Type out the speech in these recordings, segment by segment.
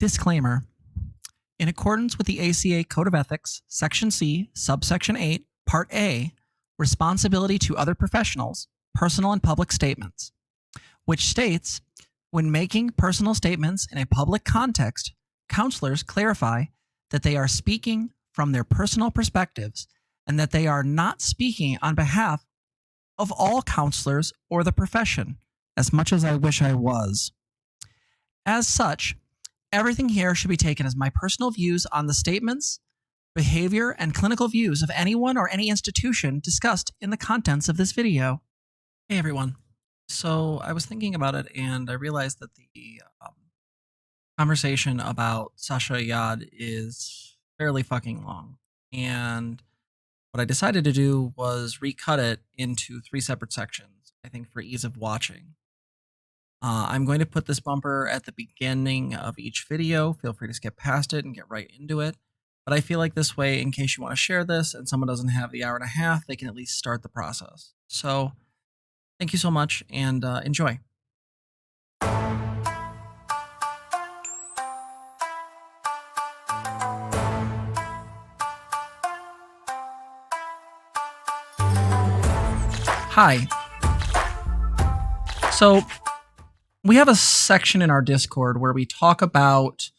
Disclaimer. In accordance with the ACA Code of Ethics, Section C, Subsection 8, Part A, Responsibility to Other Professionals, Personal and Public Statements, which states, when making personal statements in a public context, counselors clarify that they are speaking from their personal perspectives and that they are not speaking on behalf of all counselors or the profession, as much as I wish I was. As such, everything here should be taken as my personal views on the statements, behavior, and clinical views of anyone or any institution discussed in the contents of this video. Hey everyone. So I was thinking about it and I realized that the conversation about Sasha LiQWYD is fairly fucking long. And what I decided to do was recut it into 3 separate sections, I think for ease of watching. I'm going to put this bumper at the beginning of each video. Feel free to skip past it and get right into it. But I feel like this way, in case you want to share this and someone doesn't have the hour and a half, they can at least start the process. So thank you so much and enjoy. Hi. So we have a section in our Discord where we talk about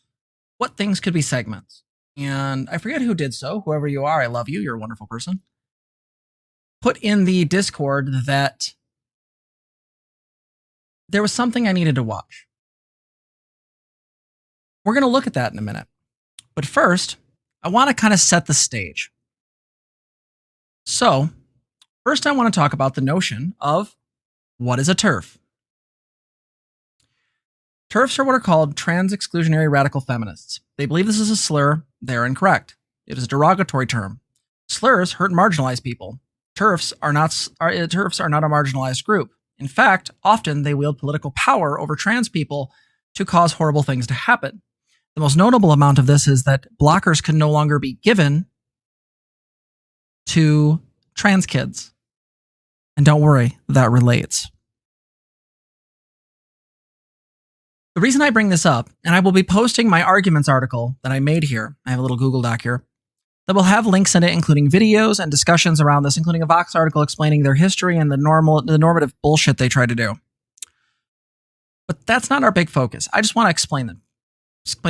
what things could be segments. And I forget who did so. Whoever you are, I love you. You're a wonderful person. Put in the Discord that there was something I needed to watch. We're going to look at that in a minute. But first, I want to kind of set the stage. So, first I want to talk about the notion of what is a TERF. TERFs are what are called trans-exclusionary radical feminists. They believe this is a slur. They're incorrect. It is a derogatory term. Slurs hurt marginalized people. TERFs are not a marginalized group. In fact, often they wield political power over trans people to cause horrible things to happen. The most notable amount of this is that blockers can no longer be given to trans kids. And don't worry, that relates. The reason I bring this up, and I will be posting my arguments article that I made here, I have a little Google Doc here, that will have links in it, including videos and discussions around this, including a Vox article explaining their history and the normative bullshit they try to do. But that's not our big focus. I just want to explain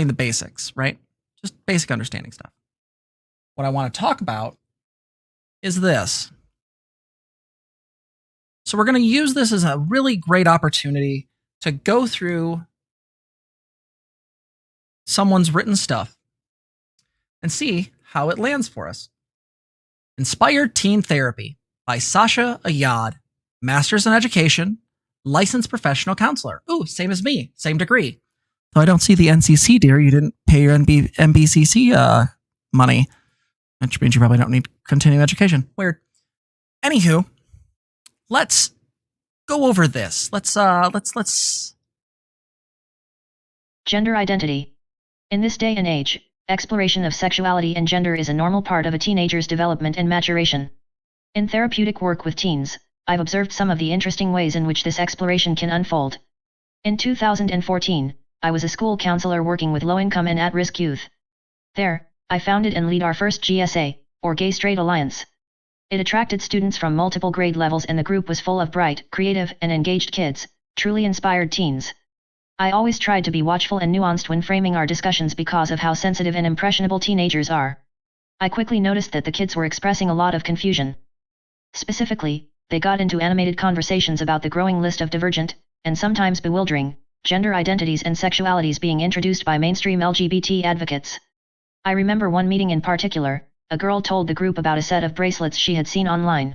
the basics, right? Just basic understanding stuff. What I want to talk about is this. So we're going to use this as a really great opportunity to go through someone's written stuff and see how it lands for us. Inspired Teen Therapy by Sasha LiQWYD, Master's in Education, licensed professional counselor. Ooh, same as me, same degree. Though I don't see the NCC, dear. You didn't pay your MBCC money, which means you probably don't need continuing education. Weird. Anywho, let's go over this. Let's Gender identity. In this day and age, exploration of sexuality and gender is a normal part of a teenager's development and maturation. In therapeutic work with teens, I've observed some of the interesting ways in which this exploration can unfold. In 2014, I was a school counselor working with low-income and at-risk youth. There, I founded and lead our first GSA, or Gay Straight Alliance. It attracted students from multiple grade levels and the group was full of bright, creative, and engaged kids, truly inspired teens. I always tried to be watchful and nuanced when framing our discussions because of how sensitive and impressionable teenagers are. I quickly noticed that the kids were expressing a lot of confusion. Specifically, they got into animated conversations about the growing list of divergent, and sometimes bewildering, gender identities and sexualities being introduced by mainstream LGBT advocates. I remember one meeting in particular, a girl told the group about a set of bracelets she had seen online.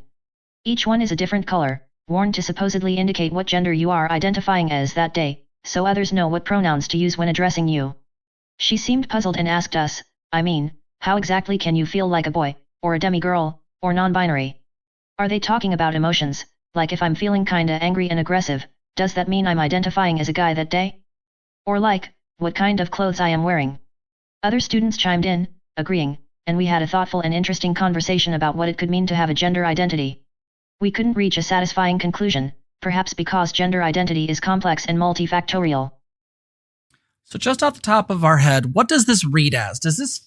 Each one is a different color, worn to supposedly indicate what gender you are identifying as that day, so others know what pronouns to use when addressing you. She seemed puzzled and asked us, how exactly can you feel like a boy, or a demigirl, or non-binary? Are they talking about emotions, like if I'm feeling kinda angry and aggressive, does that mean I'm identifying as a guy that day? Or like, what kind of clothes I am wearing? Other students chimed in, agreeing, and we had a thoughtful and interesting conversation about what it could mean to have a gender identity. We couldn't reach a satisfying conclusion, perhaps because gender identity is complex and multifactorial. So just off the top of our head, what does this read as? Does this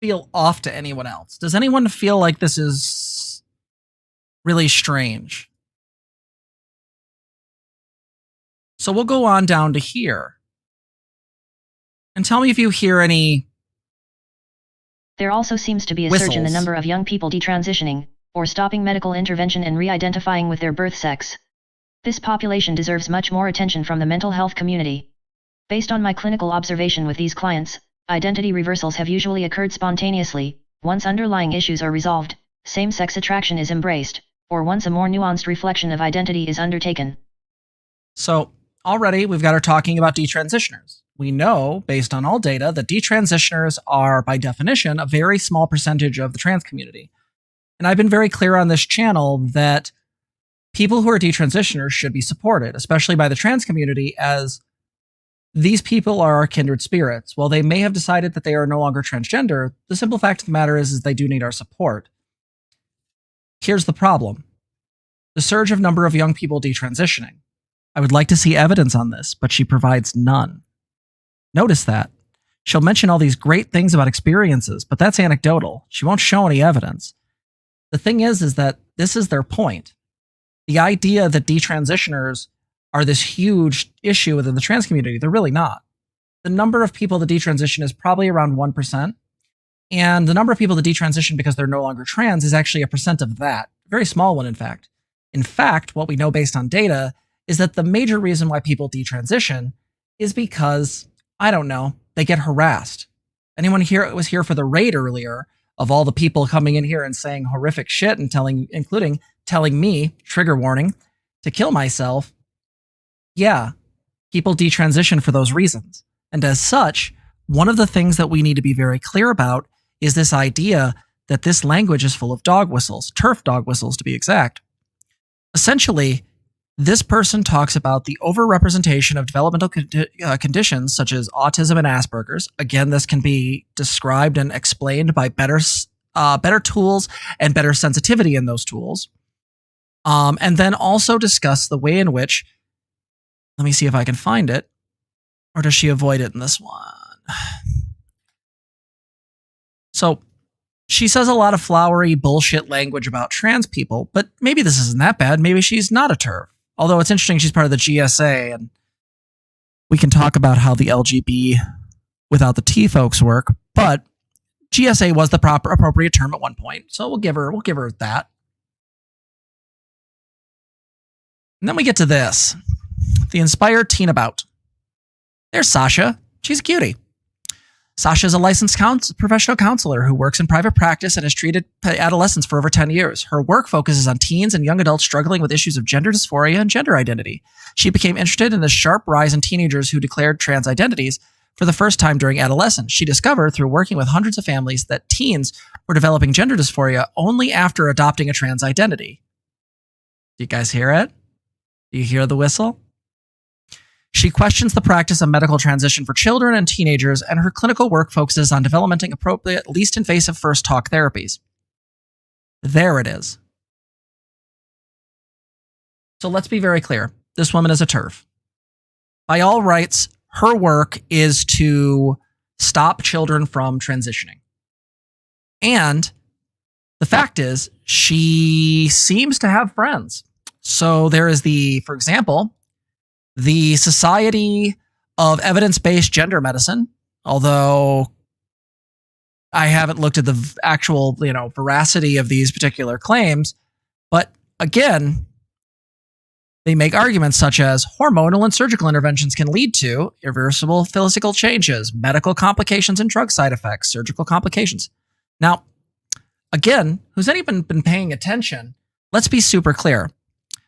feel off to anyone else? Does anyone feel like this is really strange? So we'll go on down to here. And tell me if you hear any. There also seems to be a surge in the number of young people detransitioning, or stopping medical intervention and re-identifying with their birth sex. This population deserves much more attention from the mental health community. Based on my clinical observation with these clients, identity reversals have usually occurred spontaneously, once underlying issues are resolved, same-sex attraction is embraced, or once a more nuanced reflection of identity is undertaken. So already we've got her talking about detransitioners. We know, based on all data, that detransitioners are, by definition, a very small percentage of the trans community. And I've been very clear on this channel that people who are detransitioners should be supported, especially by the trans community, as these people are our kindred spirits. While they may have decided that they are no longer transgender, the simple fact of the matter is they do need our support. Here's the problem. The surge of number of young people detransitioning. I would like to see evidence on this, but she provides none. Notice that. She'll mention all these great things about experiences, but that's anecdotal. She won't show any evidence. The thing is that this is their point. The idea that detransitioners are this huge issue within the trans community, they're really not. The number of people that detransition is probably around 1%, and the number of people that detransition because they're no longer trans is actually a percent of that. A very small one, in fact. In fact, what we know based on data is that the major reason why people detransition is because, I don't know, they get harassed. Anyone here was here for the raid earlier of all the people coming in here and saying horrific shit and including telling me, trigger warning, to kill myself. Yeah, people detransition for those reasons. And as such, one of the things that we need to be very clear about is this idea that this language is full of dog whistles, TERF dog whistles to be exact. Essentially, this person talks about the overrepresentation of developmental conditions such as autism and Asperger's. Again, this can be described and explained by better tools and better sensitivity in those tools. And then also discuss the way in which, let me see if I can find it, or does she avoid it in this one? So she says a lot of flowery bullshit language about trans people, but maybe this isn't that bad. Maybe she's not a TERF. Although it's interesting, she's part of the GSA, and we can talk about how the LGB without the T folks work, but GSA was the proper appropriate term at one point, so we'll give her that. And then we get to this. The inspired teen about. There's Sasha. She's a cutie. Sasha is a licensed professional counselor who works in private practice and has treated adolescents for over 10 years. Her work focuses on teens and young adults struggling with issues of gender dysphoria and gender identity. She became interested in the sharp rise in teenagers who declared trans identities for the first time during adolescence. She discovered through working with hundreds of families that teens were developing gender dysphoria only after adopting a trans identity. Do you guys hear it? Do you hear the whistle? She questions the practice of medical transition for children and teenagers, and her clinical work focuses on developing appropriate, least invasive first talk therapies. There it is. So let's be very clear. This woman is a TERF. By all rights, her work is to stop children from transitioning. And the fact is, she seems to have friends. So there is for example, the Society of Evidence-Based Gender Medicine, although I haven't looked at the actual, veracity of these particular claims, but again, they make arguments such as hormonal and surgical interventions can lead to irreversible physical changes, medical complications and drug side effects, surgical complications. Now, again, who's anyone been paying attention? Let's be super clear.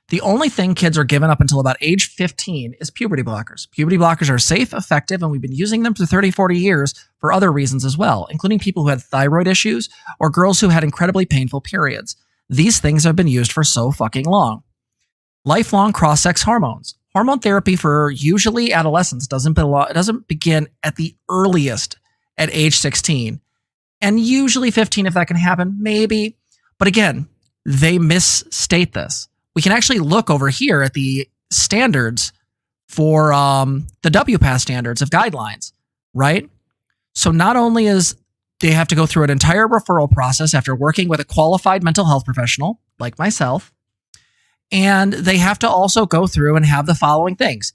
The only thing kids are given up until about age 15 is puberty blockers. Puberty blockers are safe, effective, and we've been using them for 30, 40 years for other reasons as well, including people who had thyroid issues or girls who had incredibly painful periods. These things have been used for so fucking long. Lifelong cross-sex hormones. Hormone therapy for usually adolescents doesn't begin at the earliest at age 16, and usually 15 if that can happen, maybe. But again, they misstate this. We can actually look over here at the standards for the WPATH standards of guidelines. right? So not only is they have to go through an entire referral process after working with a qualified mental health professional like myself, and they have to also go through and have the following things.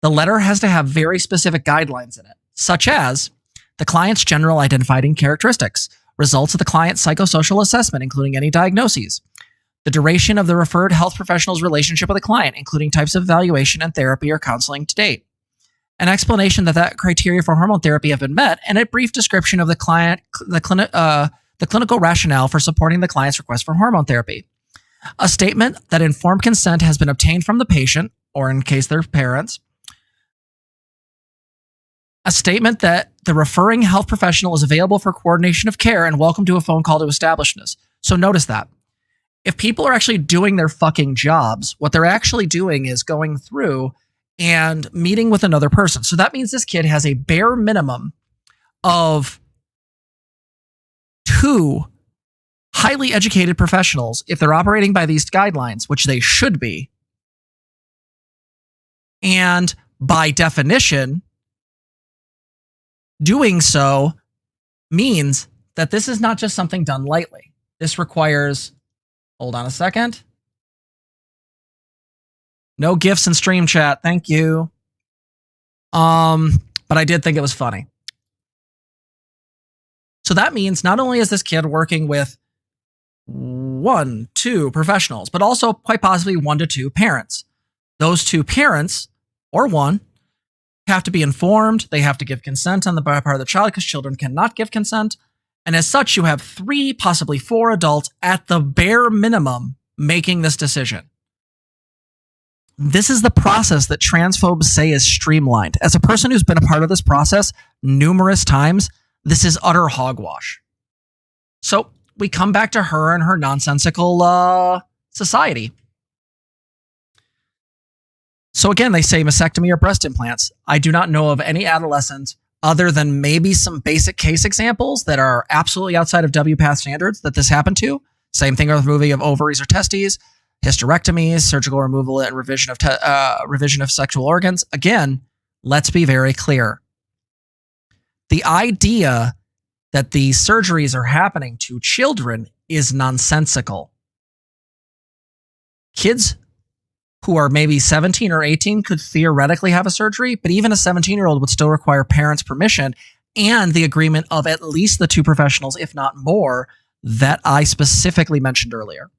The letter has to have very specific guidelines in it, such as the client's general identifying characteristics, results of the client's psychosocial assessment, including any diagnoses, the duration of the referred health professional's relationship with the client, including types of evaluation and therapy or counseling to date, an explanation that criteria for hormone therapy have been met, and a brief description of the clinical rationale for supporting the client's request for hormone therapy. A statement that informed consent has been obtained from the patient, or in case they're parents. A statement that the referring health professional is available for coordination of care and welcome to a phone call to establish this. So notice that. If people are actually doing their fucking jobs, what they're actually doing is going through and meeting with another person. So that means this kid has a bare minimum of 2 highly educated professionals, if they're operating by these guidelines, which they should be. And by definition, doing so means that this is not just something done lightly. This requires, hold on a second. No gifts in stream chat. Thank you. But I did think it was funny. So that means not only is this kid working with 1, 2 professionals, but also quite possibly 1 to 2 parents. Those 2 parents, or 1, have to be informed. They have to give consent on the part of the child because children cannot give consent. And as such, you have 3, possibly 4 adults at the bare minimum making this decision. This is the process that transphobes say is streamlined. As a person who's been a part of this process numerous times, this is utter hogwash. So we come back to her and her nonsensical society. So again, they say mastectomy or breast implants. I do not know of any adolescent, other than maybe some basic case examples that are absolutely outside of WPATH standards, that this happened to. Same thing with removing of ovaries or testes, hysterectomies, surgical removal and revision of sexual organs. Again, let's be very clear. The idea that these surgeries are happening to children is nonsensical. Kids who are maybe 17 or 18 could theoretically have a surgery, but even a 17-year-old would still require parents' permission and the agreement of at least the 2 professionals, if not more, that I specifically mentioned earlier.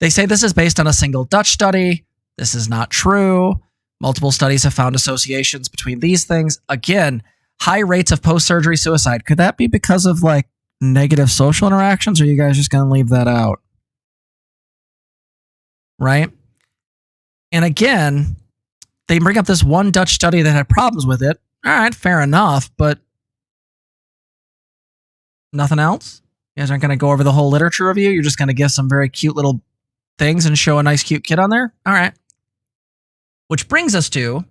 They say this is based on a single Dutch study. This is not true. Multiple studies have found associations between these things. Again, high rates of post-surgery suicide. Could that be because of like negative social interactions, or are you guys just going to leave that out? Right? And again, they bring up this one Dutch study that had problems with it. All right, fair enough, but nothing else? You guys aren't going to go over the whole literature review? You're just going to give some very cute little things and show a nice, cute kid on there? All right. Which brings us to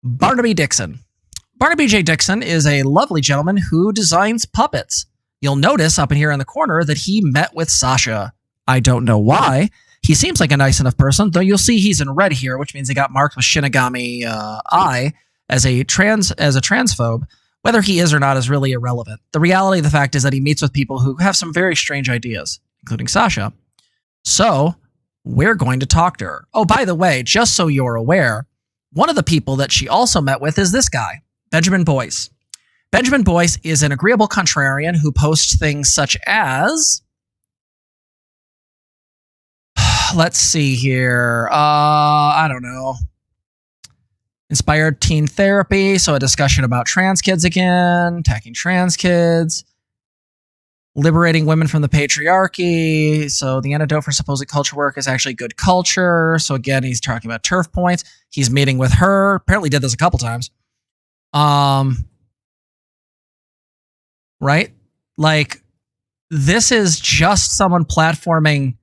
Barnaby Dixon. Barnaby J. Dixon is a lovely gentleman who designs puppets. You'll notice up in here in the corner that he met with Sasha. I don't know why. He seems like a nice enough person, though you'll see he's in red here, which means he got marked with Shinigami I as a transphobe. Whether he is or not is really irrelevant. The reality of the fact is that he meets with people who have some very strange ideas, including Sasha. So we're going to talk to her. Oh, by the way, just so you're aware, one of the people that she also met with is this guy, Benjamin Boyce. Benjamin Boyce is an agreeable contrarian who posts things such as, let's see here, I don't know, inspired teen therapy, so a discussion about trans kids again, attacking trans kids, liberating women from the patriarchy, so the antidote for supposed culture work is actually good culture. So again, he's talking about TERF points. He's meeting with her, apparently did this a couple times. Right? Like, this is just someone platforming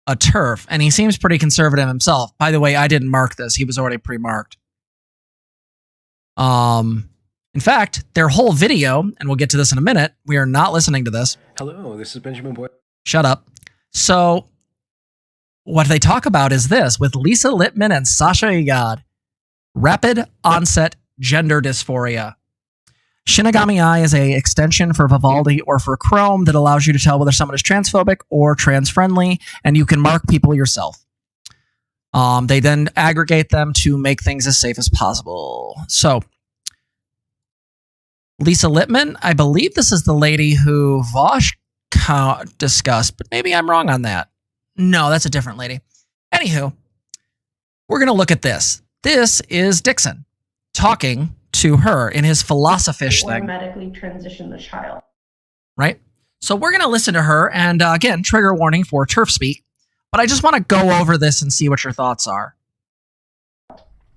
a TERF, and he seems pretty conservative himself. By the way, I didn't mark this. He was already pre-marked. In fact, their whole video, and we'll get to this in a minute, we are not listening to this. Hello, this is Benjamin Boyce. Shut up. So what they talk about is this with Lisa Lippman and Sasha Yad. Rapid onset gender dysphoria. Shinigami Eye is a extension for Vivaldi or for Chrome that allows you to tell whether someone is transphobic or trans-friendly, and you can mark people yourself. They then aggregate them to make things as safe as possible. So, Lisa Littman, I believe this is the lady who Vosh discussed, but maybe I'm wrong on that. No, that's a different lady. Anywho, we're going to look at this. This is Dixon talking to her in his philosophish thing. Medically transition the child. Right? So we're going to listen to her, and again, trigger warning for TERF speak, but I just want to go over this and see what your thoughts are.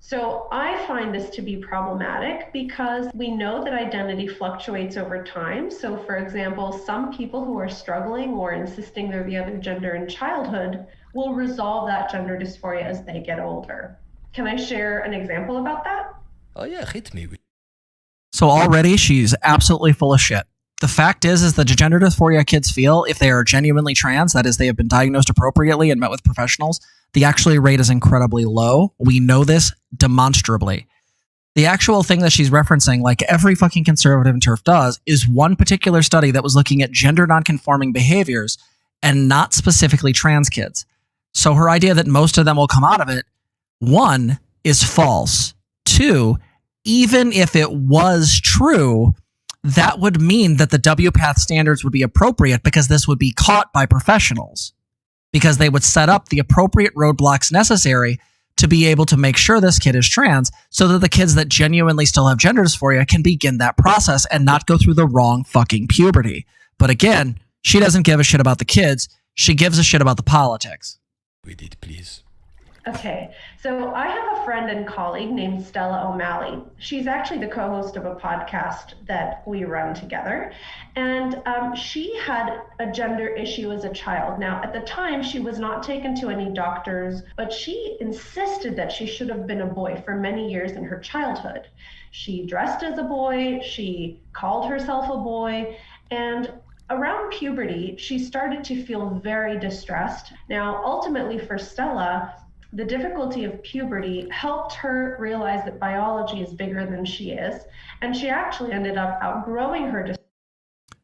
So I find this to be problematic because we know that identity fluctuates over time. So for example, some people who are struggling or insisting they're the other gender in childhood will resolve that gender dysphoria as they get older. Can I share an example about that? Oh yeah, hit me. So already she's absolutely full of shit. The fact is the gender dysphoria kids feel, if they are genuinely trans, that is, they have been diagnosed appropriately and met with professionals, the actual rate is incredibly low. We know this demonstrably. The actual thing that she's referencing, like every fucking conservative in TERF does, is one particular study that was looking at gender nonconforming behaviors and not specifically trans kids. So her idea that most of them will come out of it, one, is false. Two, even if it was true, that would mean that the WPATH standards would be appropriate because this would be caught by professionals, because they would set up the appropriate roadblocks necessary to be able to make sure this kid is trans so that the kids that genuinely still have gender dysphoria can begin that process and not go through the wrong fucking puberty. But again, she doesn't give a shit about the kids. She gives a shit about the politics. We did, please. Okay, so I have a friend and colleague named Stella O'Malley. She's actually the co-host of a podcast that we run together. And she had a gender issue as a child. Now, at the time, she was not taken to any doctors, but she insisted that she should have been a boy for many years in her childhood. She dressed as a boy, she called herself a boy, and around puberty, she started to feel very distressed. Now, ultimately for Stella, the difficulty of puberty helped her realize that biology is bigger than she is, and she actually ended up outgrowing her.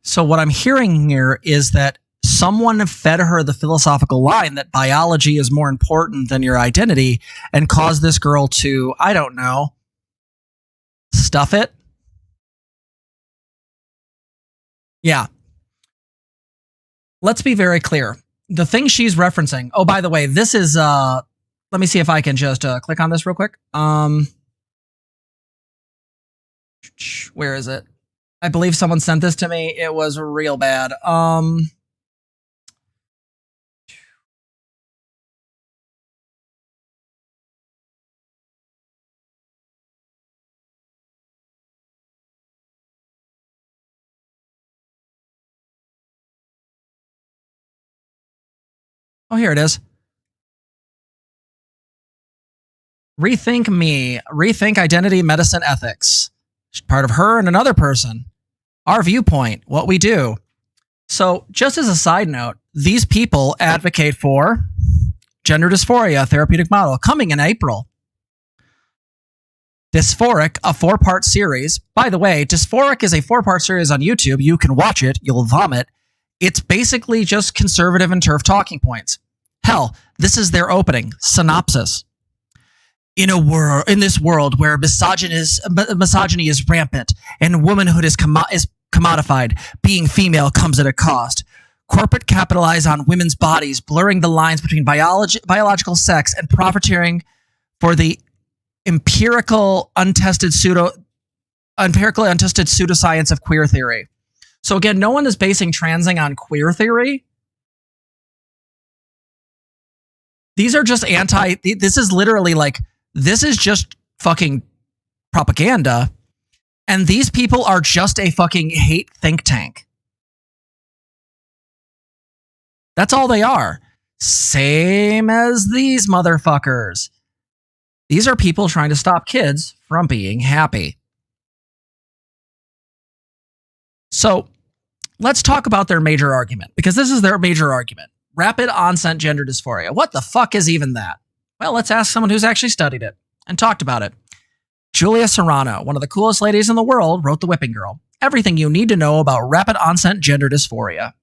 So what I'm hearing here is that someone fed her the philosophical line that biology is more important than your identity and caused this girl to, I don't know, stuff it. Yeah. Let's be very clear. The thing she's referencing, oh, by the way, this is, let me see if I can just click on this real quick. Where is it? I believe someone sent this to me. It was real bad. Oh, here it is. Rethink Me, Rethink Identity, Medicine, Ethics. Part of her and another person. Our viewpoint, what we do. So just as a side note, these people advocate for gender dysphoria therapeutic model coming in April. Dysphoric, a 4-part series. By the way, Dysphoric is a 4-part series on YouTube. You can watch it. You'll vomit. It's basically just conservative and TERF talking points. Hell, this is their opening synopsis. In this world where misogyny is rampant and womanhood is commodified, being female comes at a cost. Corporate capitalize on women's bodies, blurring the lines between biological sex and profiteering for the empirically untested pseudo-science of queer theory. So again, no one is basing transing on queer theory. These are just this is literally like, this is just fucking propaganda. And these people are just a fucking hate think tank. That's all they are. Same as these motherfuckers. These are people trying to stop kids from being happy. So let's talk about their major argument, because this is their major argument. Rapid onset gender dysphoria. What the fuck is even that? Well, let's ask someone who's actually studied it and talked about it. Julia Serrano, one of the coolest ladies in the world, wrote The Whipping Girl. Everything you need to know about rapid onset gender dysphoria.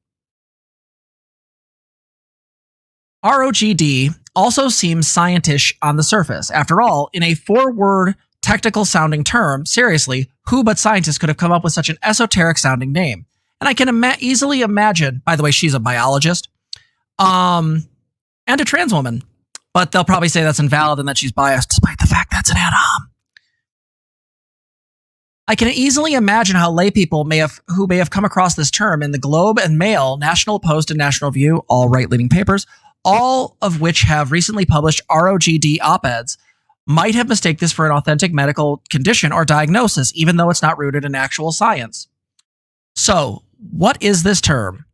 ROGD also seems scientish on the surface. After all, in a 4-word technical sounding term, seriously, who but scientists could have come up with such an esoteric sounding name? And I can easily imagine, by the way, she's a biologist, and a trans woman, but they'll probably say that's invalid and that she's biased, despite the fact that's an add-on. I can easily imagine how lay people may have come across this term in the Globe and Mail, National Post, and National Review, all right-leaning papers, all of which have recently published ROGD op-eds, might have mistaken this for an authentic medical condition or diagnosis, even though it's not rooted in actual science. So, what is this term?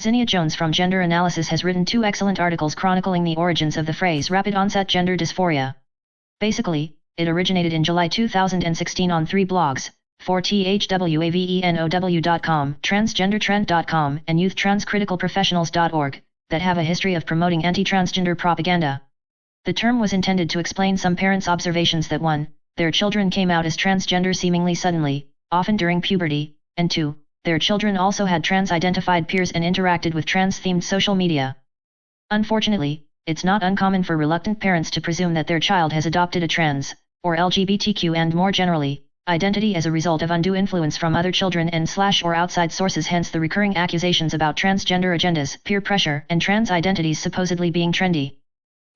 Zena Jones from Gender Analysis has written 2 excellent articles chronicling the origins of the phrase rapid onset gender dysphoria. Basically, it originated in July 2016 on 3 blogs, 4thwavenow.com, transgendertrend.com, and youthtranscriticalprofessionals.org, that have a history of promoting anti-transgender propaganda. The term was intended to explain some parents' observations that 1, their children came out as transgender seemingly suddenly, often during puberty, and 2, their children also had trans-identified peers and interacted with trans-themed social media. Unfortunately, it's not uncommon for reluctant parents to presume that their child has adopted a trans, or LGBTQ and more generally, identity as a result of undue influence from other children and/or outside sources, hence the recurring accusations about transgender agendas, peer pressure, and trans identities supposedly being trendy.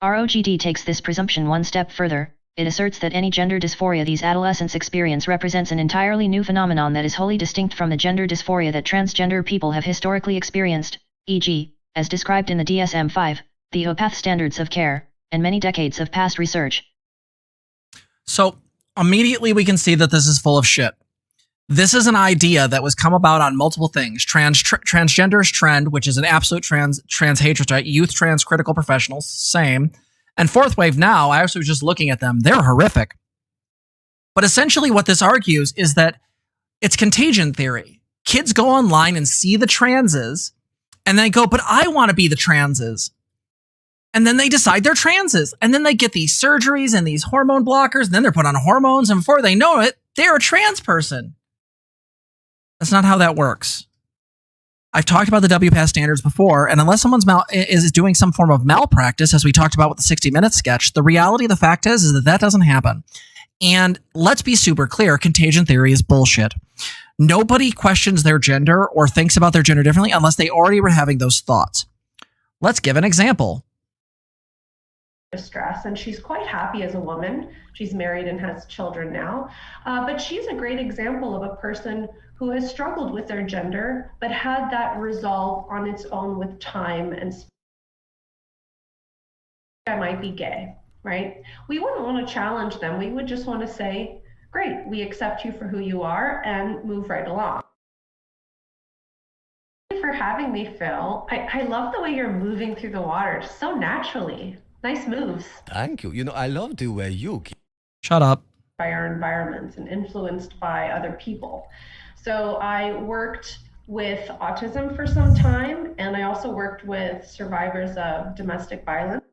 ROGD takes this presumption one step further. It asserts that any gender dysphoria these adolescents experience represents an entirely new phenomenon that is wholly distinct from the gender dysphoria that transgender people have historically experienced, e.g., as described in the DSM-5, the OPATH standards of care, and many decades of past research. So, immediately we can see that this is full of shit. This is an idea that was come about on multiple things. Transgender's Trend, which is an absolute trans hatred, right? Youth Trans Critical Professionals, same. And Fourth Wave Now, I actually was just looking at them. They're horrific. But essentially what this argues is that it's contagion theory. Kids go online and see the transes, and they go, but I want to be the transes. And then they decide they're transes. And then they get these surgeries and these hormone blockers, and then they're put on hormones, and before they know it, they're a trans person. That's not how that works. I've talked about the WPATH standards before, and unless someone's is doing some form of malpractice, as we talked about with the 60 Minutes sketch, the reality of the fact is that that doesn't happen. And let's be super clear, contagion theory is bullshit. Nobody questions their gender or thinks about their gender differently unless they already were having those thoughts. Let's give an example. Distress, and she's quite happy as a woman. She's married and has children now, but she's a great example of a person who has struggled with their gender, but had that resolve on its own with time and I might be gay, right? We wouldn't want to challenge them. We would just want to say, great, we accept you for who you are and move right along. Thank you for having me, Phil. I love the way you're moving through the water so naturally. Nice moves. Thank you. You know, I love the way you... Shut up. By our environments and influenced by other people. So I worked with autism for some time, and I also worked with survivors of domestic violence.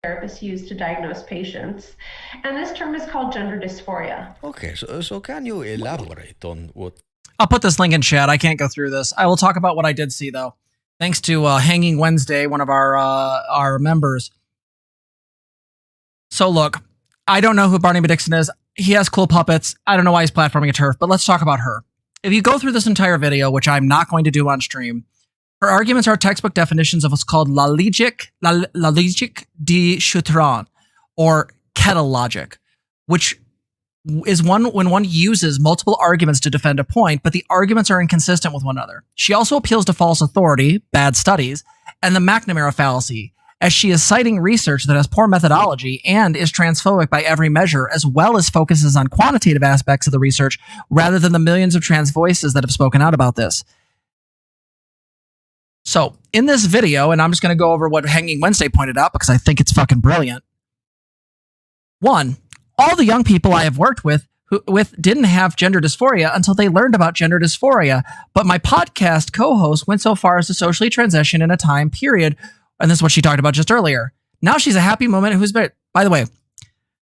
Therapists use to diagnose patients. And this term is called gender dysphoria. Okay, so can you elaborate on what... I'll put this link in chat. I can't go through this. I will talk about what I did see, though. Thanks to Hanging Wednesday, one of our members. So look, I don't know who Barney Dixon is. He has cool puppets. I don't know why he's platforming a TERF, but let's talk about her. If you go through this entire video, which I'm not going to do on stream, her arguments are textbook definitions of what's called la logique de Choutron, or kettle logic, which is when one uses multiple arguments to defend a point, but the arguments are inconsistent with one another. She also appeals to false authority, bad studies, and the McNamara fallacy, as she is citing research that has poor methodology and is transphobic by every measure, as well as focuses on quantitative aspects of the research rather than the millions of trans voices that have spoken out about this. So, in this video, and I'm just going to go over what Hanging Wednesday pointed out because I think it's fucking brilliant. 1, all the young people I have worked with didn't have gender dysphoria until they learned about gender dysphoria, but my podcast co-host went so far as to socially transition in a time period, and this is what she talked about just earlier. Now she's a happy woman who's been, By the way,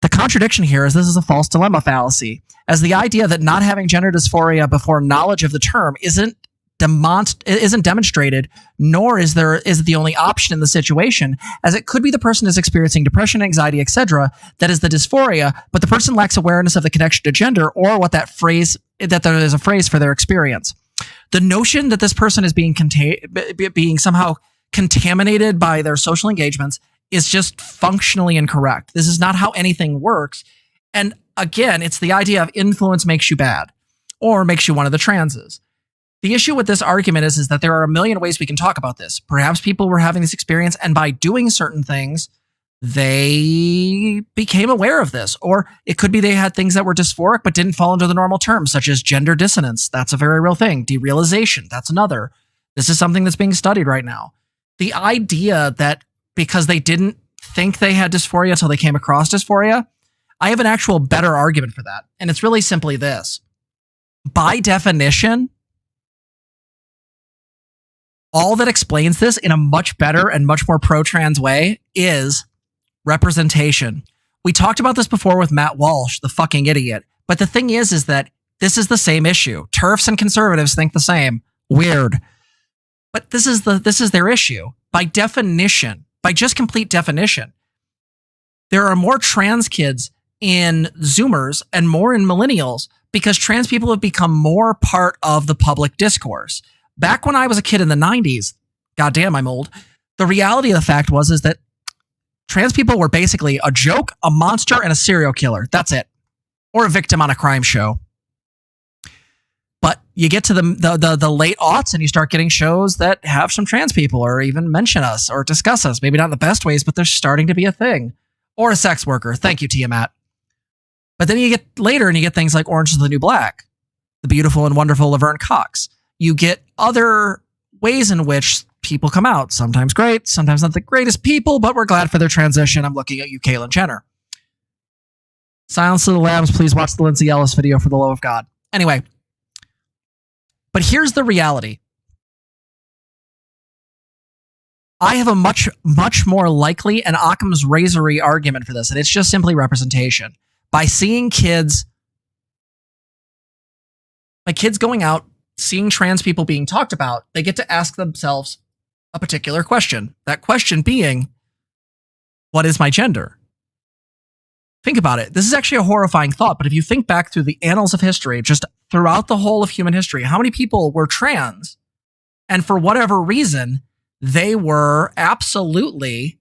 the contradiction here is this is a false dilemma fallacy, as the idea that not having gender dysphoria before knowledge of the term isn't demonstrated, nor is it the only option in the situation, as it could be the person is experiencing depression, anxiety, etc. that is the dysphoria, but the person lacks awareness of the connection to gender or that there is a phrase for their experience. The notion that this person is being somehow contaminated by their social engagements is just functionally incorrect. This is not how anything works. And again, it's the idea of influence makes you bad or makes you one of the transes. The issue with this argument is that there are a million ways we can talk about this. Perhaps people were having this experience, and by doing certain things, they became aware of this. Or it could be they had things that were dysphoric but didn't fall under the normal terms, such as gender dissonance. That's a very real thing. Derealization, that's another. This is something that's being studied right now. The idea that because they didn't think they had dysphoria until they came across dysphoria, I have an actual better argument for that. And it's really simply this. By definition, all that explains this in a much better and much more pro-trans way is representation. We talked about this before with Matt Walsh, the fucking idiot. But the thing is that this is the same issue. TERFs and conservatives think the same. Weird. But this is their issue. By definition, by just complete definition, there are more trans kids in Zoomers and more in millennials because trans people have become more part of the public discourse. Back when I was a kid in the 90s, goddamn, I'm old, the reality of the fact is that trans people were basically a joke, a monster, and a serial killer. That's it. Or a victim on a crime show. But you get to the late aughts and you start getting shows that have some trans people or even mention us or discuss us. Maybe not in the best ways, but they're starting to be a thing. Or a sex worker. Thank you, Tiamat. But then you get later and you get things like Orange is the New Black, the beautiful and wonderful Laverne Cox. You get other ways in which people come out. Sometimes great, sometimes not the greatest people, but we're glad for their transition. I'm looking at you, Caitlyn Jenner. Silence of the Lambs, please watch the Lindsay Ellis video for the love of God. Anyway, but here's the reality. I have a much, much more likely and Occam's razory argument for this, and it's just simply representation. By seeing kids, my kids going out, seeing trans people being talked about, they get to ask themselves a particular question. That question being, what is my gender? Think about it. This is actually a horrifying thought, but if you think back through the annals of history, just throughout the whole of human history, how many people were trans? And for whatever reason, they were absolutely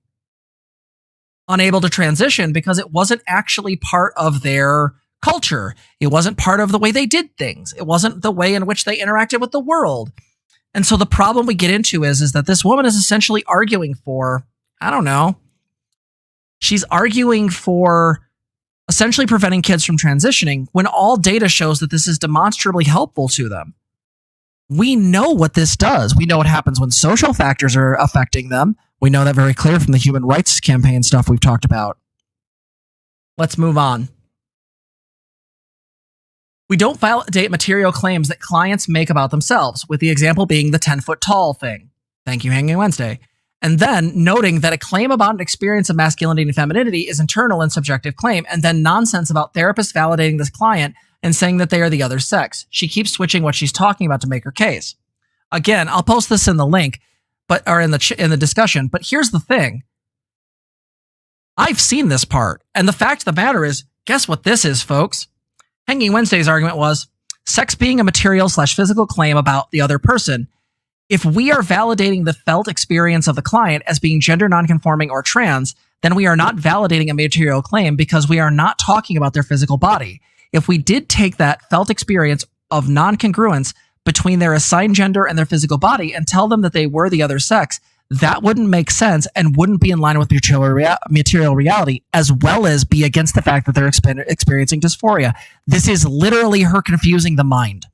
unable to transition because it wasn't actually part of their culture. It wasn't part of the way they did things. It wasn't the way in which they interacted with the world. And so the problem we get into is that this woman is essentially arguing for, I don't know, she's arguing for essentially preventing kids from transitioning when all data shows that this is demonstrably helpful to them. We know what this does. We know what happens when social factors are affecting them. We know that very clear from the human rights campaign stuff we've talked about. Let's move on. We don't validate material claims that clients make about themselves, with the example being the 10-foot tall thing. Thank you, Hanging Wednesday. And then noting that a claim about an experience of masculinity and femininity is internal and subjective claim, and then nonsense about therapists validating this client and saying that they are the other sex. She keeps switching what she's talking about to make her case. Again, I'll post this in the link, or in the discussion, but here's the thing. I've seen this part, and the fact of the matter is, guess what this is, folks? Hanging Wednesday's argument was sex being a material/physical claim about the other person. If we are validating the felt experience of the client as being gender nonconforming or trans, then we are not validating a material claim because we are not talking about their physical body. If we did take that felt experience of non-congruence between their assigned gender and their physical body and tell them that they were the other sex, that wouldn't make sense and wouldn't be in line with material reality, as well as be against the fact that they're experiencing dysphoria. This is literally her confusing the mind.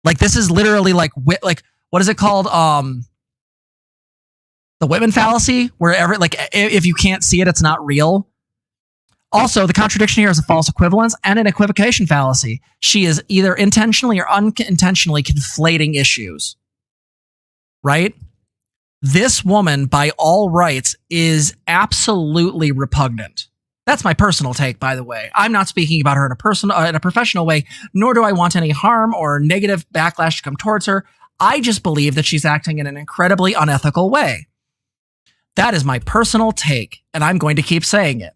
Like, this is literally like what is it called? The Whitman fallacy, where if you can't see it, it's not real. Also, the contradiction here is a false equivalence and an equivocation fallacy. She is either intentionally or unintentionally conflating issues. Right? This woman, by all rights, is absolutely repugnant. That's my personal take, by the way. I'm not speaking about her in a professional way, nor do I want any harm or negative backlash to come towards her. I just believe that she's acting in an incredibly unethical way. That is my personal take, and I'm going to keep saying it.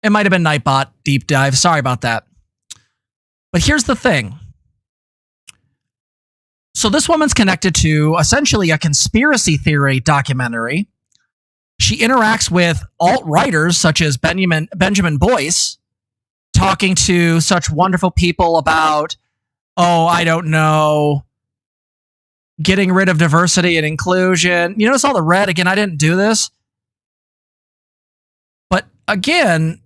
It might have been Nightbot deep dive. Sorry about that. But here's the thing. So this woman's connected to essentially a conspiracy theory documentary. She interacts with alt-writers such as Benjamin Boyce, talking to such wonderful people about, I don't know, getting rid of diversity and inclusion. You notice all the red? Again, I didn't do this. But again,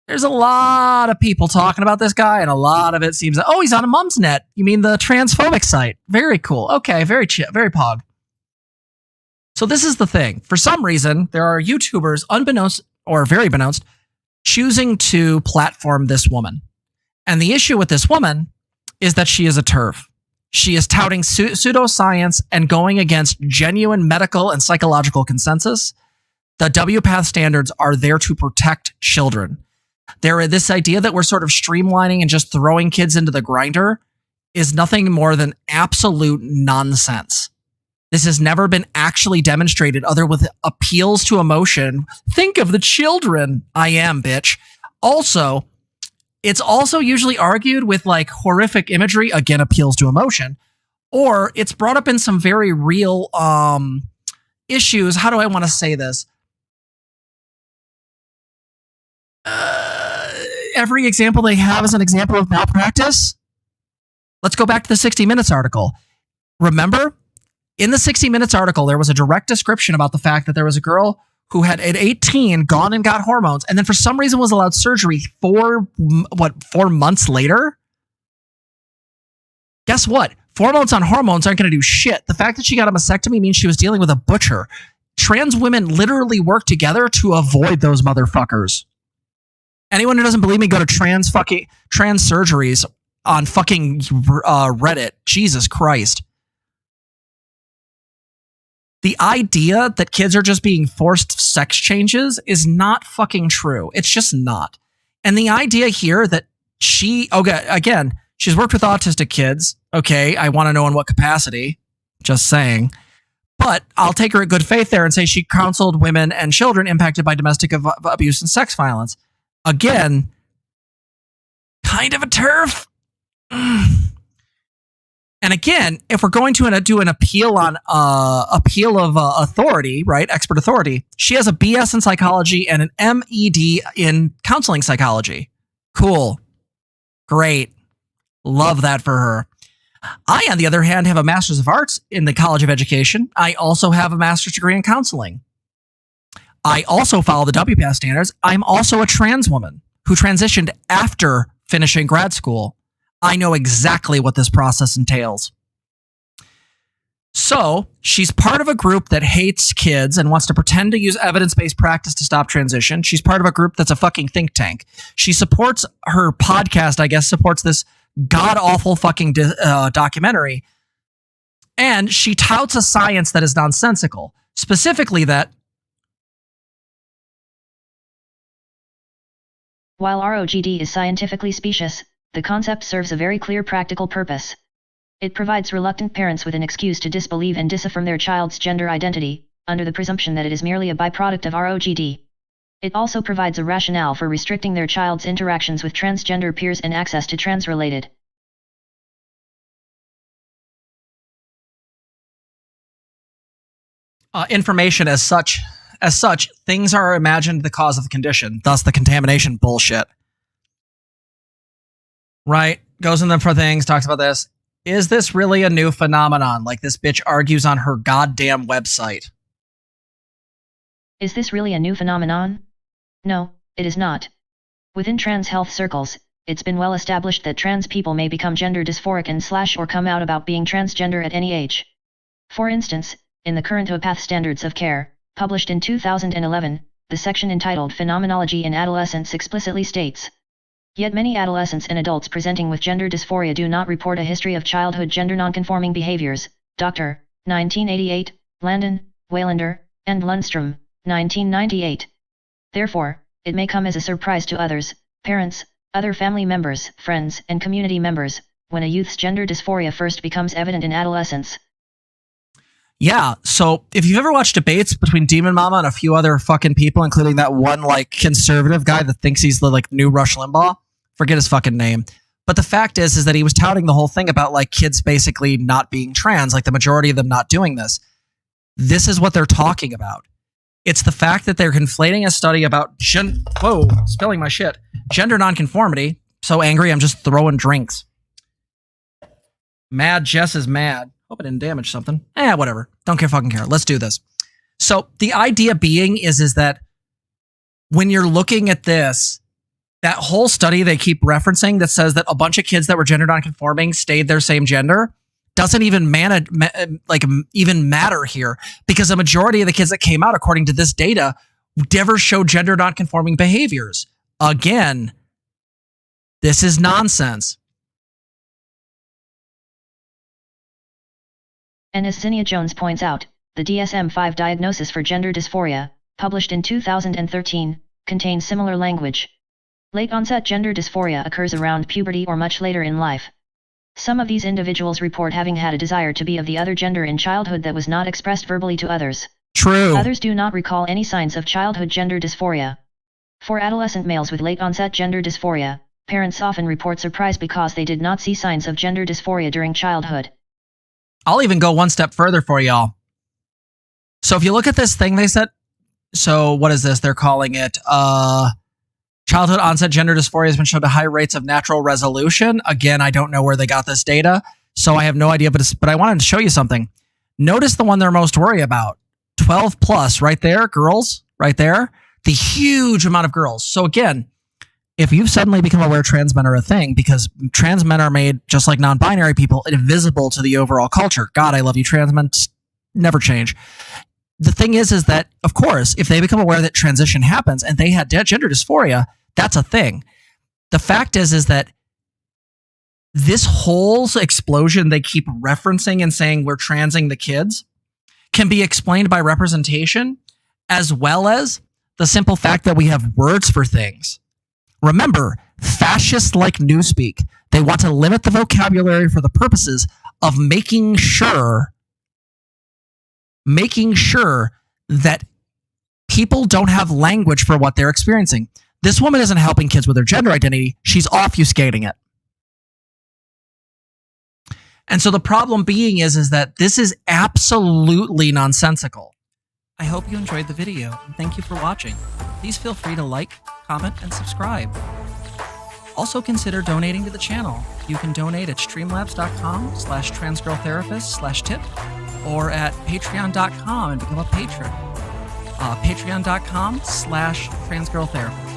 there's a lot of people talking about this guy, and a lot of it seems that, he's on a Mumsnet. You mean the transphobic site? Very cool. Okay, very pog. So this is the thing. For some reason, there are YouTubers, unbeknownst or very beknownst, choosing to platform this woman. And the issue with this woman is that she is a TERF. She is touting pseudo-science and going against genuine medical and psychological consensus. The WPATH standards are there to protect children. This idea that we're sort of streamlining and just throwing kids into the grinder is nothing more than absolute nonsense. This has never been actually demonstrated other with appeals to emotion. Think of the children. I am, bitch. Also, it's also usually argued with like horrific imagery, again, appeals to emotion, or it's brought up in some very real issues. How do I want to say this? Every example they have is an example of malpractice. Let's go back to the 60 Minutes article. Remember, in the 60 Minutes article, there was a direct description about the fact that there was a girl who had at 18 gone and got hormones, and then for some reason was allowed surgery 4 months later? Guess what? 4 months on hormones aren't going to do shit. The fact that she got a mastectomy means she was dealing with a butcher. Trans women literally work together to avoid those motherfuckers. Anyone who doesn't believe me, go to trans surgeries on fucking Reddit. Jesus Christ. The idea that kids are just being forced sex changes is not fucking true. It's just not. And the idea here that she's worked with autistic kids. Okay, I want to know in what capacity. Just saying. But I'll take her at good faith there and say she counseled women and children impacted by domestic abuse and sex violence. Again, kind of a TERF. And again, if we're going to do an appeal on appeal of authority, right, expert authority, she has a BS in psychology and an MED in counseling psychology. Cool. Great. Love that for her. I, on the other hand, have a Master's of Arts in the College of Education. I also have a master's degree in counseling. I also follow the WPATH standards. I'm also a trans woman who transitioned after finishing grad school. I know exactly what this process entails. So she's part of a group that hates kids and wants to pretend to use evidence-based practice to stop transition. She's part of a group that's a fucking think tank. She supports her podcast, I guess, supports this god-awful fucking documentary. And she touts a science that is nonsensical. Specifically that while ROGD is scientifically specious, the concept serves a very clear practical purpose. It provides reluctant parents with an excuse to disbelieve and disaffirm their child's gender identity, under the presumption that it is merely a byproduct of ROGD. It also provides a rationale for restricting their child's interactions with transgender peers and access to trans-related information as such. As such, things are imagined the cause of the condition, thus the contamination bullshit. Right? Goes in them for things, talks about this. Is this really a new phenomenon, like this bitch argues on her goddamn website? Is this really a new phenomenon? No, it is not. Within trans health circles, it's been well established that trans people may become gender dysphoric and or come out about being transgender at any age. For instance, in the current WPATH Standards of Care, published in 2011, the section entitled Phenomenology in Adolescence explicitly states, yet many adolescents and adults presenting with gender dysphoria do not report a history of childhood gender nonconforming behaviors. Dr. 1988, Landon, Waylander, and Lundstrom, 1998. Therefore, it may come as a surprise to others, parents, other family members, friends, and community members, when a youth's gender dysphoria first becomes evident in adolescence. Yeah, so if you've ever watched debates between Demon Mama and a few other fucking people, including that one like conservative guy that thinks he's the like new Rush Limbaugh, forget his fucking name. But the fact is that he was touting the whole thing about like kids basically not being trans, like the majority of them not doing this. This is what they're talking about. It's the fact that they're conflating a study about spilling my shit. Gender nonconformity. So angry, I'm just throwing drinks. Mad Jess is mad. Hope I didn't damage something. Whatever. Don't fucking care. Let's do this. So the idea being is that when you're looking at this, that whole study they keep referencing that says that a bunch of kids that were gender nonconforming stayed their same gender doesn't even matter here, because a majority of the kids that came out, according to this data, never showed gender nonconforming behaviors. Again, this is nonsense. And as Zena Jones points out, the DSM-5 diagnosis for gender dysphoria, published in 2013, contains similar language. Late-onset gender dysphoria occurs around puberty or much later in life. Some of these individuals report having had a desire to be of the other gender in childhood that was not expressed verbally to others. True. Others do not recall any signs of childhood gender dysphoria. For adolescent males with late-onset gender dysphoria, parents often report surprise because they did not see signs of gender dysphoria during childhood. I'll even go one step further for y'all. So if you look at this thing they said, so what is this? They're calling it childhood onset gender dysphoria has been shown to high rates of natural resolution. Again, I don't know where they got this data, so I have no idea, but I wanted to show you something. Notice the one they're most worried about. 12 plus right there, girls, right there. The huge amount of girls. So again, if you've suddenly become aware trans men are a thing, because trans men are made, just like non-binary people, invisible to the overall culture. God, I love you, trans men. Never change. The thing is that, of course, if they become aware that transition happens and they had gender dysphoria, that's a thing. The fact is that this whole explosion they keep referencing and saying we're transing the kids can be explained by representation, as well as the simple fact that we have words for things. Remember, fascists like Newspeak. They want to limit the vocabulary for the purposes of making sure that people don't have language for what they're experiencing. This woman isn't helping kids with their gender identity. She's obfuscating it. And so the problem being is that this is absolutely nonsensical. I hope you enjoyed the video, and thank you for watching. Please feel free to like, comment, and subscribe. Also consider donating to the channel. You can donate at streamlabs.com/transgirltherapist/tip or at patreon.com and become a patron. Patreon.com/transgirltherapist.